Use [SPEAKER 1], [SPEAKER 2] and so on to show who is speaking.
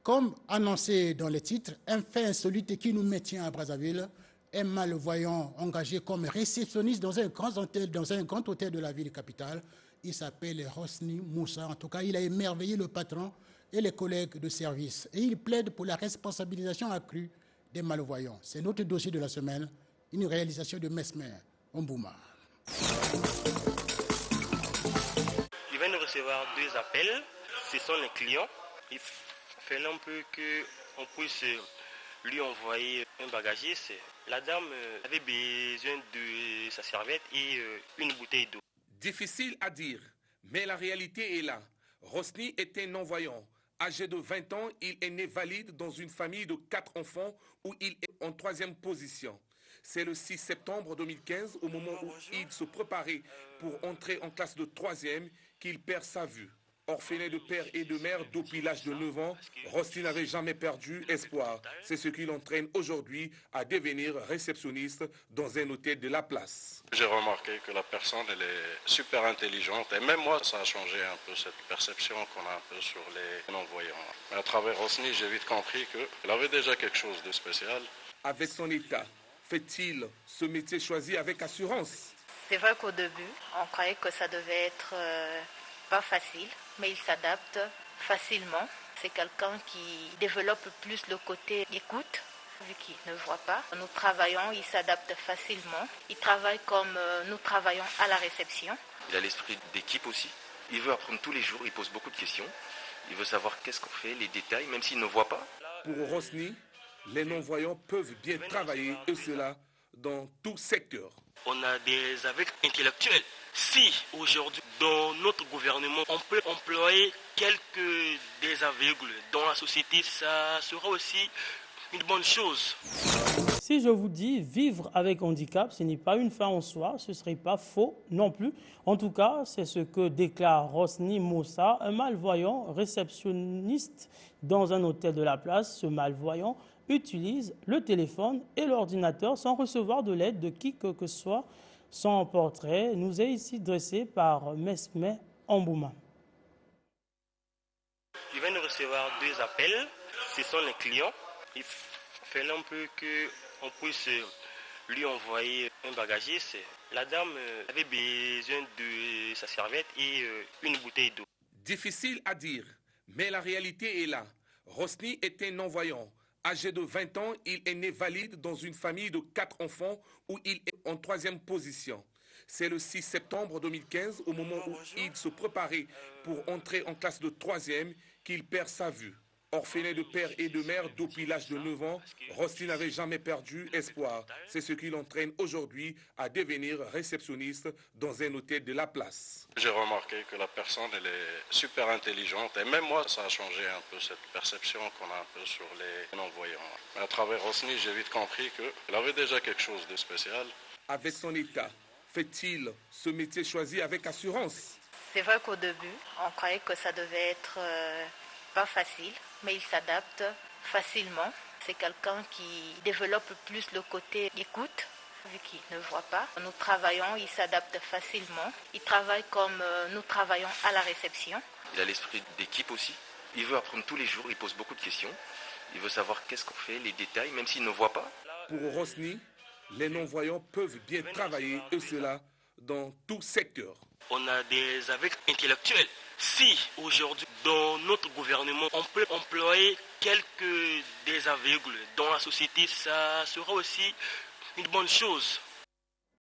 [SPEAKER 1] Comme annoncé dans les titres, un fait insolite qui nous maintient à Brazzaville, un malvoyant engagé comme réceptionniste dans un grand hôtel de la ville capitale. Il s'appelle Hosni Moussa. En tout cas, il a émerveillé le patron et les collègues de service. Et il plaide pour la responsabilisation accrue des malvoyants. C'est notre dossier de la semaine, une réalisation de Mesmer Ombouma.
[SPEAKER 2] Je viens de recevoir 2 appels. Ce sont les clients. Il fallait un peu qu'on puisse lui envoyer un bagagiste. La dame avait besoin de sa serviette et une bouteille d'eau.
[SPEAKER 3] Difficile à dire, mais la réalité est là. Hosni est un non-voyant. Âgé de 20 ans, il est né valide dans une famille de 4 enfants où il est en 3e position. C'est le 6 septembre 2015, au moment où il se préparait pour entrer en classe de 3e, qu'il perd sa vue. Orphelin de père et de mère depuis l'âge de 9 ans, Hosni n'avait jamais perdu espoir. C'est ce qui l'entraîne aujourd'hui à devenir réceptionniste dans un hôtel de la place.
[SPEAKER 4] J'ai remarqué que la personne, elle est super intelligente. Et même moi, ça a changé un peu cette perception qu'on a un peu sur les non-voyants. Mais à travers Hosni, j'ai vite compris qu'il avait déjà quelque chose de spécial.
[SPEAKER 3] Avec son état, fait-il ce métier choisi avec assurance?
[SPEAKER 5] C'est vrai qu'au début, on croyait que ça devait être pas facile, mais il s'adapte facilement. C'est quelqu'un qui développe plus le côté écoute, vu qu'il ne voit pas. Nous travaillons, il s'adapte facilement. Il travaille comme nous travaillons à la réception.
[SPEAKER 6] Il a l'esprit d'équipe aussi. Il veut apprendre tous les jours, il pose beaucoup de questions. Il veut savoir qu'est-ce qu'on fait, les détails, même s'il ne voit pas.
[SPEAKER 3] Pour Hosni, les non-voyants peuvent bien travailler, et cela dans tout secteur.
[SPEAKER 2] On a des aveugles intellectuels. Si aujourd'hui, dans notre gouvernement, on peut employer quelques des aveugles dans la société, ça sera aussi une bonne chose.
[SPEAKER 7] Si je vous dis vivre avec handicap, ce n'est pas une fin en soi, ce ne serait pas faux non plus. En tout cas, c'est ce que déclare Hosni Moussa, un malvoyant réceptionniste dans un hôtel de la place. Ce malvoyant utilise le téléphone et l'ordinateur sans recevoir de l'aide de qui que ce soit. Son portrait nous est ici dressé par Mesmer Ombouma.
[SPEAKER 2] Je viens de recevoir 2 appels. Ce sont les clients. Il fallait un peu qu'on puisse lui envoyer un bagagiste. La dame avait besoin de sa serviette et une bouteille d'eau.
[SPEAKER 3] Difficile à dire, mais la réalité est là. Hosni est un non-voyant. Âgé de 20 ans, il est né valide dans une famille de 4 enfants où il est en 3e position. C'est le 6 septembre 2015, au moment où il se préparait pour entrer en classe de 3e, qu'il perd sa vue. Orphelin de père et de mère depuis l'âge de 9 ans, Hosni n'avait jamais perdu espoir. C'est ce qui l'entraîne aujourd'hui à devenir réceptionniste dans un hôtel de la place.
[SPEAKER 4] J'ai remarqué que la personne, elle est super intelligente. Et même moi, ça a changé un peu cette perception qu'on a un peu sur les non-voyants. Mais à travers Hosni, j'ai vite compris qu'il avait déjà quelque chose de spécial.
[SPEAKER 3] Avec son état, fait-il ce métier choisi avec assurance?
[SPEAKER 5] C'est vrai qu'au début, on croyait que ça devait être pas facile, mais il s'adapte facilement. C'est quelqu'un qui développe plus le côté écoute, vu qu'il ne voit pas. Nous travaillons, il s'adapte facilement. Il travaille comme nous travaillons à la réception.
[SPEAKER 6] Il a l'esprit d'équipe aussi. Il veut apprendre tous les jours, il pose beaucoup de questions. Il veut savoir qu'est-ce qu'on fait, les détails, même s'il ne voit pas.
[SPEAKER 3] Pour Hosni, les non-voyants peuvent bien travailler, et cela dans tout secteur.
[SPEAKER 2] On a des aveugles intellectuels. Si aujourd'hui, dans notre gouvernement, on peut employer quelques des aveugles dans la société, ça sera aussi une bonne chose.